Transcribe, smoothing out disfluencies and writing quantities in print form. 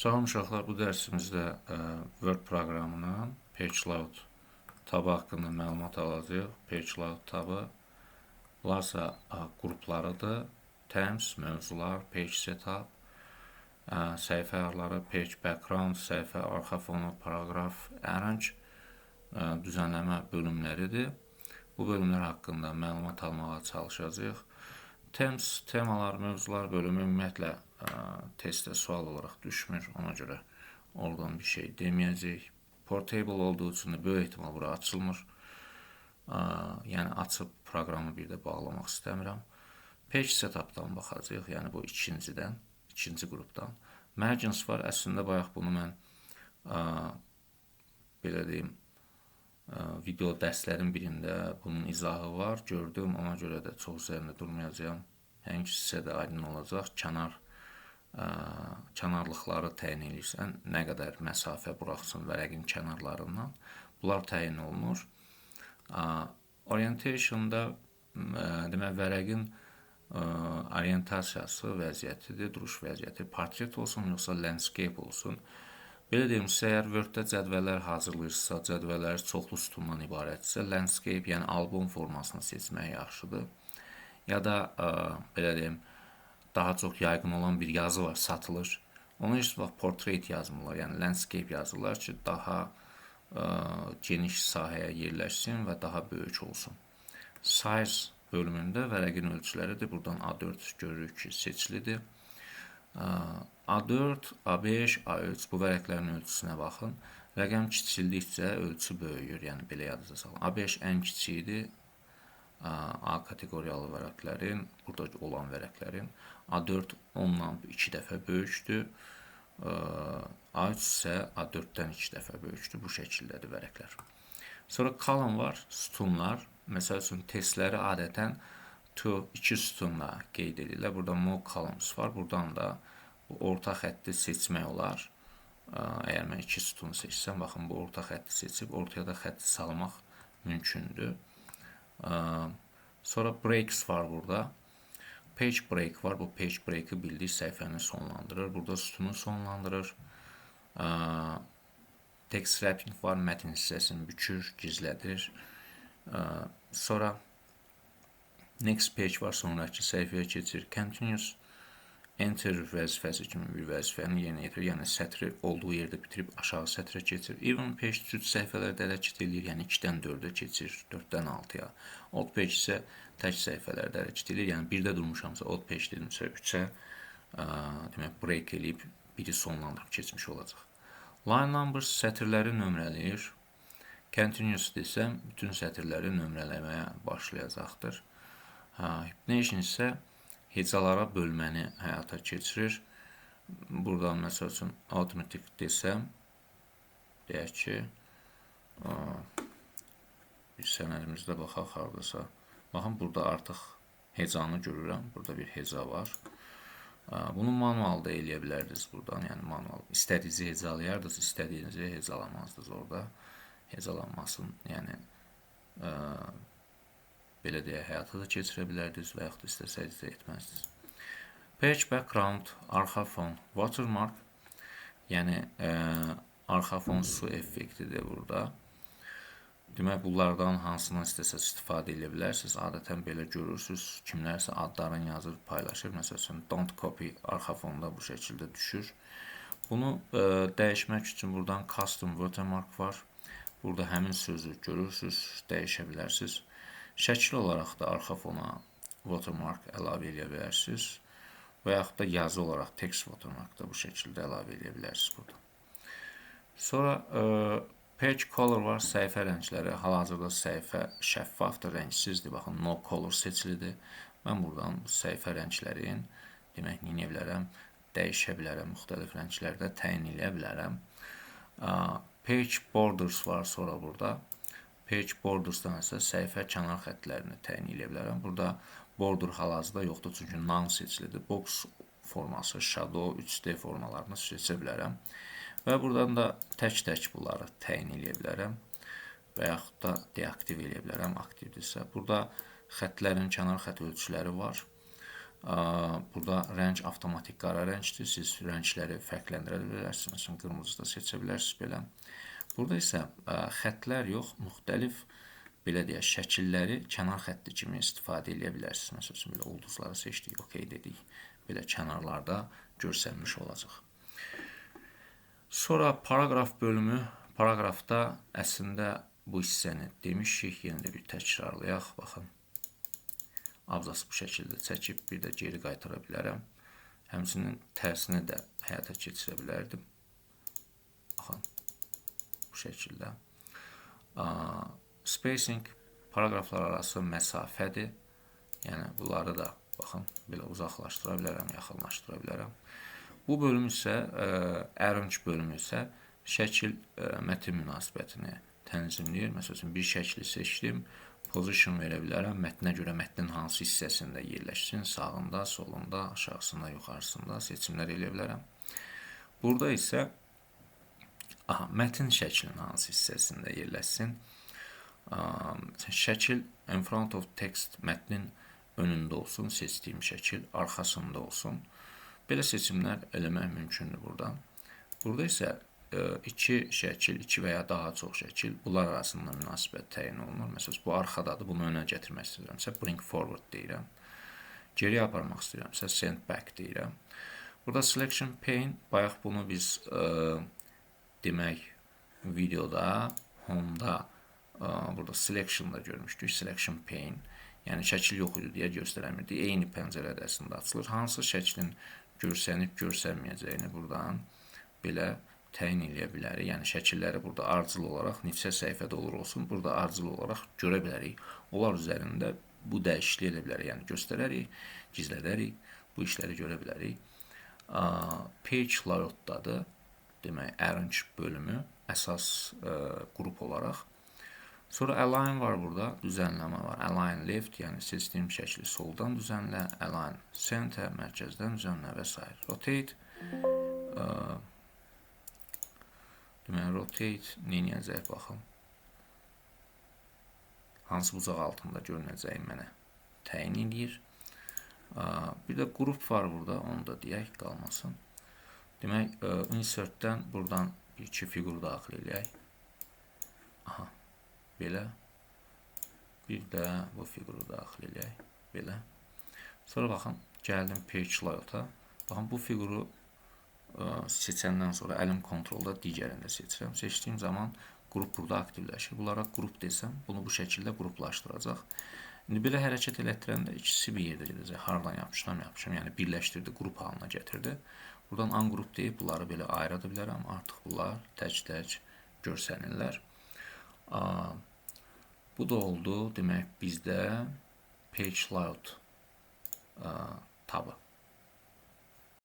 Salam uşaqlar, bu dərsimizdə Word proqramının PageLoad tabı haqqında məlumat alacağıq. PageLoad tabı varsa qruplarıdır. Themes, mövzular, Page Setup, səhifə ayarları, Page Background, səhifə arxa fonu, paragraf, Arrange düzənləmə bölümləridir. Bu bölümlər haqqında məlumat almağa çalışacağıq. Themes, temalar, mövzular bölümü ümumiyyətlə testdə sual olaraq düşmür. Ona görə oradan bir şey deməyəcək. Portable olduğu üçün də böyük ehtimal bura açılmır. Yəni açıb proqramı bir də bağlamaq istəmirəm. Page Setup'dan baxacağıq. Yəni bu ikinci qrupdan. Margins var. Əslində bayaq bunu mən belə deyim, video dərslərin birində bunun izahı var. Gördüm. Ona görə də çox üzərində durmayacağım. Hər sizə də aydın olacaq. Kənarlıqları təyin edirsən, nə qədər məsafə buraxsın vərəqin kənarlarından. Bunlar təyin olunur. Orientation'da demək, vərəqin orientasiyası vəziyyətidir, duruş vəziyyəti. Portret olsun, yoxsa landscape olsun. Belə deyim, əgər Word-də cədvəllər hazırlayırsa, cədvəllər çoxlu sütundan ibarətsə, landscape, yəni albom formasını seçmək yaxşıdır. Ya da, belə deyim, daha çox yaygın olan bir yazı var, satılır. Ona heç vaxt portrait yazmırlar, yəni landscape yazırlar ki, daha geniş sahəyə yerləşsin və daha böyük olsun. Size bölümündə vərəqin ölçüləridir. Buradan A4 görürük ki, seçilidir. A4, A5, A3 bu vərəqlərin ölçüsünə baxın. Rəqəm kiçildikcə ölçü böyüyür, yəni belə yadınıza salın. A5 ən kiçiyidir. A kateqoriyalı vərəqlərin, burada olan vərəqlərin. A4 ondan 2 dəfə böyükdür. A3 isə A4-dən 2 dəfə böyükdür. Bu şəkildədir vərəqlər. Sonra column var, sütunlar. Məsəl üçün, testləri adətən 2 sütunla qeyd edirlər. Burada more columns var. Buradan da orta xətti seçmək olar. Əgər mən 2 sütun seçsəm, baxın, bu orta xətti seçib, ortaya da xətti salmaq mümkündür. Sonra breaks var burada. Page break var. Bu page break'i bildik, səhifəni sonlandırır. Burada sütunu sonlandırır. Text wrapping var. Mətn hissəsini bükür, gizlədir. Sonra next page var. Sonraki səhifəyə keçir. Continuous. Enter vəzifəsi kimi bir vəzifəni yerinə yetirir. Yəni sətri olduğu yerdə bitirib aşağı sətrə keçir. Even page cüt səhifələrdə hərəkət edir. Yəni 2-dən 4-ə keçir, 4-dən 6-ya. Old page isə tək səhifələrdə hərəkət edir. Yəni 1-də durmuşamsa old page dedimsə 3-ə demək break eləyib biri sonlandırıb keçmiş olacaq. Line numbers sətirləri nömrələyir. Continuous desəm bütün sətirləri nömrələməyə başlayacaqdır. Hyphenation isə hecalara bölməni həyata keçirir. Buradan məsəl üçün automatic desəm, deyək ki, bir sənədimizdə baxaq haradasa. Baxın, burada artıq hecanı görürəm. Burada bir heca var. Bunu manual da eləyə bilərdiniz buradan. Yəni manual. İstədiyinizi hecalayardınız, istədiyinizi hecalamazdınız orada. Hecalanmasın, yəni belə deyə həyata da keçirə bilərdiniz və yaxud da istəsəydiniz də etməzdiniz. Page background, arxa fon, watermark, yəni arxa fon su effektidir burada. Demək, bunlardan hansından istəsəz istifadə edə bilərsiniz. Adətən belə görürsünüz, kimlərsə adlarını yazır, paylaşır. Məsəl üçün, don't copy arxa fonda bu şəkildə düşür. Bunu dəyişmək üçün buradan custom watermark var. Burada həmin sözü görürsünüz, dəyişə bilərsiniz. Şəkil olaraq da arxa fona watermark əlavə edə bilərsiniz və yaxud da yazı olaraq text watermark da bu şəkildə əlavə edə bilərsiniz burada. Sonra page color var, səhifə rəngləri. Hal-hazırda səhifə şəffafdır, rəngsizdir. Baxın, no color seçilidir. Mən buradan səhifə rənglərin demək, nə edə bilərəm, dəyişə bilərəm, müxtəlif rənglərdə təyin edə bilərəm. Page borders var sonra burada. Page borders'dan isə səhifə kənar xətlərini təyin edə bilərəm. Burada border hal-hazırda yoxdur, çünki none seçilidir. Box forması, shadow, 3D formalarını seçə bilərəm. Və buradan da tək-tək bunları təyin edə bilərəm və yaxud da deaktiv edə bilərəm, aktivdirsə. Burada xətlərin kənar xət ölçüləri var. Burada rəng avtomatik qara rəngdir. Siz rəngləri fərqləndirə bilərsiniz. Məsələn, qırmızı da seçə bilərsiniz belə. Burada isə xətlər yox, müxtəlif belə deyək, şəkilləri kənar xətti kimi istifadə edə bilərsiniz. Məsələn, belə ulduzları seçdik, OK dedik. Belə kənarlarda görsənmiş olacaq. Sonra paragraf bölümü. Paragrafda əslində bu hissəni demişik. Yenə də bir təkrarlayaq. Baxın. Abzası bu şəkildə çəkib bir də geri qaytara bilərəm. Həmçinin tərsini də həyata keçirə bilərdim. Baxın, bu şəkildə. Spacing paragraflar arası məsafədir. Yəni, bunları da baxın, belə uzaqlaşdıra bilərəm, yaxınlaşdıra bilərəm. Bu bölüm isə, arrange bölümü isə şəkil mətin münasibətini tənzimləyir. Məsələn, bir şəkli seçdim. Position verə bilərəm. Mətnə görə mətnin hansı hissəsində yerləşsin, sağında, solunda, aşağısında, yuxarısında seçimlər edə bilərəm. Burada isə mətn şəklinin hansı hissəsində yerləşsin. Şəkil in front of text mətnin önündə olsun, seçdiyim şəkil arxasında olsun. Belə seçimlər eləmək mümkündür burada. Burada isə iki şəkil, iki və ya daha çox şəkil, bunlar arasında münasibət təyin olunur. Məsələn, bu arxadadır, bunu önə gətirmək istəyirəmsə, bring forward deyirəm. Geriyə aparmaq istəyirəmsə, send back deyirəm. Burada selection pane, bayaq bunu biz demək videoda, home'da burada selection'da görmüşdük, selection pane. Yəni, şəkil yox idi deyə göstərəmirdik. Eyni pəncərədə əslində açılır. Hansı şəklin görsənib, görsənməyəcəyini buradan belə təyin edə bilərik. Yəni, şəkilləri burada ardıcıl olaraq, neçə səhifədə olur olsun, burada ardıcıl olaraq görə bilərik. Onlar üzərində bu dəyişikliyi edə bilərik. Yəni, göstərərik, gizlədərik, bu işləri görə bilərik. Page layoutdadır, demək, arrange bölümü, əsas qrup olaraq. Sonra align var burada, düzənləmə var. Align left, yəni seçdiyim şəkli soldan düzənlə, align center, mərkəzdən düzənlə və s. Rotate, demək, rotate, neynəyəcək, baxın. Hansı bucaq altında görünəcəyi mənə təyin edir. Bir də qrup var burada, onu da deyək, qalmasın. Demək, insertdən buradan iki fiqur daxil eləyək. Belə. Bir də bu fiquru daxil eləyək. Belə. Sonra baxın, gəldim page layout'a. Baxın, bu fiquru seçəndən sonra əlim kontrolda digərində seçirəm. Seçdiyim zaman qrup burada aktivləşir. Bunlara qrup desəm, bunu bu şəkildə qruplaşdıracaq. İndi belə hərəkət elətdirəndə ikisi bir yerdə gedəcək. Haradan yapışam, yəni birləşdirdi, qrup halına gətirdi. Buradan ungroup deyib, bunları belə ayıra bilərəm. Artıq bunlar tək-tək görsənirlər. Bu da oldu. Demək, bizdə page layout tabı.